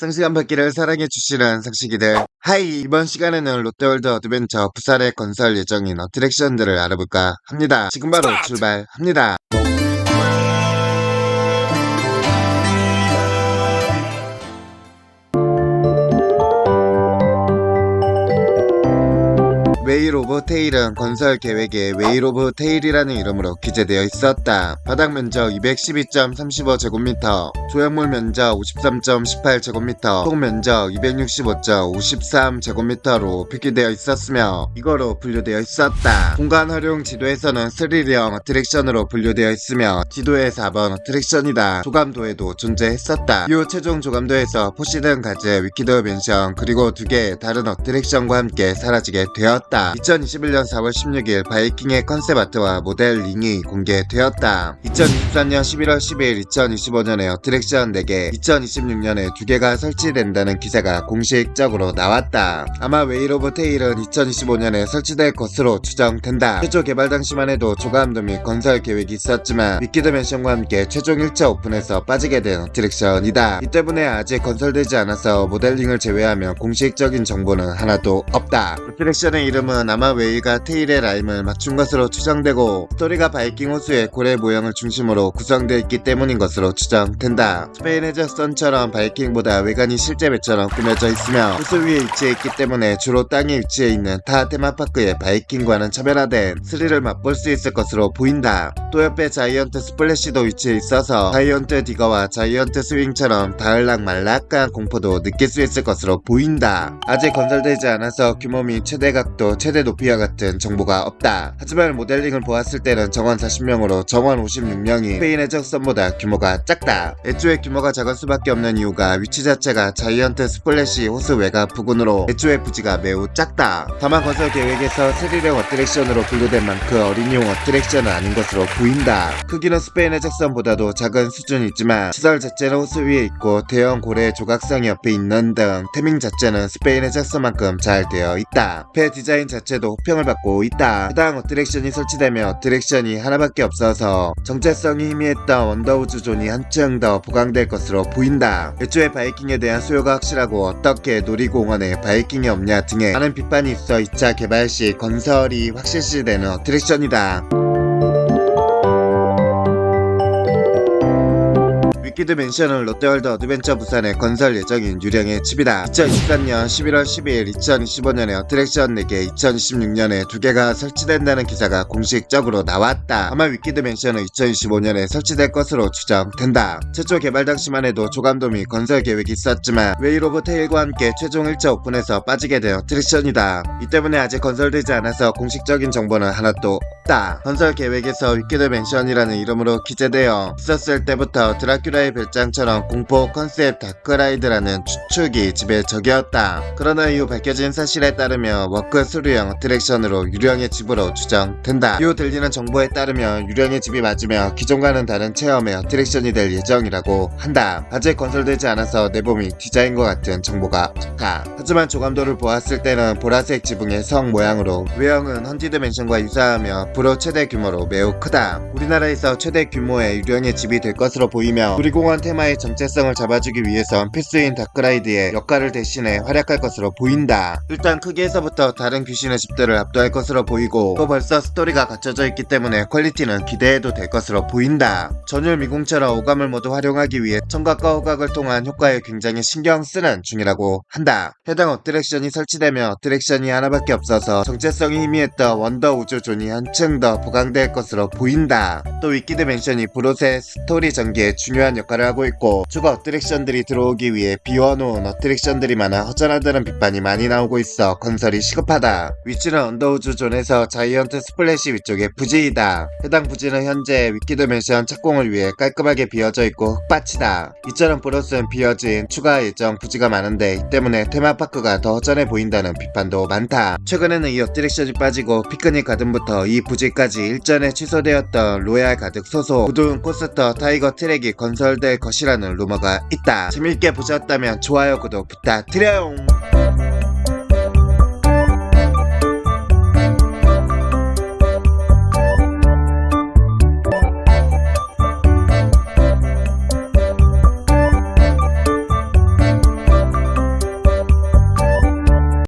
상식한 받기를 사랑해주시는 상식이들, 하이. 이번 시간에는 롯데월드 어드벤처 부산에 건설 예정인 어트랙션들을 알아볼까 합니다. 지금 바로 출발합니다. 웨일 오브 테일은 건설 계획에 웨일 오브 테일이라는 이름으로 기재되어 있었다. 바닥 면적 212.35제곱미터, 조형물 면적 53.18제곱미터, 총 면적 265.53제곱미터로 표기되어 있었으며 이거로 분류되어 있었다. 공간 활용 지도에서는 스릴형 어트랙션으로 분류되어 있으며 지도의 4번 어트랙션이다. 조감도에도 존재했었다. 이후 최종 조감도에서 포시든 가즈, 위키드 맨션 그리고 2개의 다른 어트랙션과 함께 사라지게 되었다. 2021년 4월 16일 바이킹의 컨셉 아트와 모델링이 공개되었다. 2023년 11월 10일 2025년에 어트랙션 4개, 2026년에 2개가 설치된다는 기사가 공식적으로 나왔다. 아마 웨일 오브 테일은 2025년에 설치될 것으로 추정된다. 최초 개발 당시만 해도 조감도 및 건설 계획이 있었지만 위키드 맨션과 함께 최종 1차 오픈에서 빠지게 된 어트랙션이다. 이 때문에 아직 건설되지 않아서 모델링을 제외하면 공식적인 정보는 하나도 없다. 어트랙션의 이름은 아마 웨일과 테일의 라임을 맞춘 것으로 추정되고 스토리가 바이킹 호수의 고래 모형을 중심으로 구성되어 있기 때문인 것으로 추정된다. 스페인 해저선처럼 바이킹보다 외관이 실제 배처럼 꾸며져 있으며 호수 위에 위치해 있기 때문에 주로 땅에 위치해 있는 타 테마파크의 바이킹과는 차별화된 스릴을 맛볼 수 있을 것으로 보인다. 또 옆에 자이언트 스플래시도 위치해 있어서 자이언트 디거와 자이언트 스윙처럼 다을락 말락한 공포도 느낄 수 있을 것으로 보인다. 아직 건설되지 않아서 규모 및 최대 각도, 최대 높이와 같은 정보가 없다. 하지만 모델링을 보았을 때는 정원 40명으로 정원 56명이 스페인 해적선보다 규모가 작다. 애초에 규모가 작을 수밖에 없는 이유가 위치 자체가 자이언트 스플래시 호수 외곽 부근으로 애초에 부지가 매우 작다. 다만 건설 계획에서 스릴형 어트랙션으로 분류된 만큼 어린이용 어트랙션은 아닌 것으로 보인다. 크기는 스페인 해적선보다도 작은 수준이지만 시설 자체는 호수 위에 있고 대형 고래 조각상이 옆에 있는 등 태밍 자체는 스페인 해적선만큼 잘 되어 있다. 배 디자인 자체도 호평을 받고 있다. 해당 어트랙션이 설치되면 어트랙션이 하나밖에 없어서 정체성이 희미했던 원더우즈 존이 한층 더 보강될 것으로 보인다. 애초에 바이킹에 대한 수요가 확실하고 어떻게 놀이공원에 바이킹이 없냐 등의 많은 비판이 있어 2차 개발 시 건설이 확실시되는 어트랙션이다. 위키드 맨션은 롯데월드 어드벤처 부산의 건설 예정인 유령의 집이다. 2023년 11월 12일 2025년에 어트랙션 4개, 2026년에 2개가 설치된다는 기사가 공식적으로 나왔다. 아마 위키드 맨션은 2025년에 설치될 것으로 추정된다. 최초 개발 당시만 해도 조감도 및 건설 계획이 있었지만 웨일 오브 테일과 함께 최종 1차 오픈에서 빠지게 된 어트랙션이다. 이 때문에 아직 건설되지 않아서 공식적인 정보는 하나도 없다. 건설 계획에서 위키드 맨션이라는 이름으로 기재되어 있었을 때부터 드라큘라의 별장처럼 공포 컨셉 다크라이드라는 추측이 지배적이었다. 그러나 이후 밝혀진 사실에 따르면 워크 스루형 어트랙션으로 유령의 집으로 추정된다. 이후 들리는 정보에 따르면 유령의 집이 맞으며 기존과는 다른 체험의 어트랙션이 될 예정이라고 한다. 아직 건설되지 않아서 내부 및 디자인과 같은 정보가 없다. 하지만 조감도를 보았을 때는 보라색 지붕의 성 모양으로 외형은 헌티드 맨션과 유사하며 불호 최대 규모로 매우 크다. 우리나라에서 최대 규모의 유령의 집이 될 것으로 보이며 놀이공원 테마의 정체성을 잡아주기 위해선 필수인 다크라이드의 역할을 대신해 활약할 것으로 보인다. 일단 크기에서부터 다른 귀신의 집들을 압도할 것으로 보이고 또 벌써 스토리가 갖춰져 있기 때문에 퀄리티는 기대해도 될 것으로 보인다. 전율 미궁처럼 오감을 모두 활용하기 위해 청각과 후각을 통한 효과에 굉장히 신경 쓰는 중이라고 한다. 해당 어트랙션이 설치되면 어트랙션이 하나밖에 없어서 정체성이 희미했던 원더 우주 존이 한층 더 보강될 것으로 보인다. 또 위키드 맨션이 브롯의 스토리 전개에 중요한 역할을 하고 있고 추가 어트랙션들이 들어오기 위해 비워놓은 어트랙션들이 많아 허전하다는 비판이 많이 나오고 있어 건설이 시급하다. 위치는 언더우즈 존에서 자이언트 스플래시 위쪽의 부지이다. 해당 부지는 현재 위키드 맨션 착공을 위해 깔끔하게 비어져 있고 흙밭이다. 이처럼 브롯은 비어진 추가 예정 부지가 많은데 이 때문에 테마파크가 더 허전해 보인다는 비판도 많다. 최근에는 이 어트랙션이 빠지고 피크닉 가든부터 이 부지까지 일전에 취소되었던 로얄 가득 소속 우드운 코스터 타이거 트랙이 건설될 것이라는 루머가 있다. 재밌게 보셨다면 좋아요 구독 부탁드려요.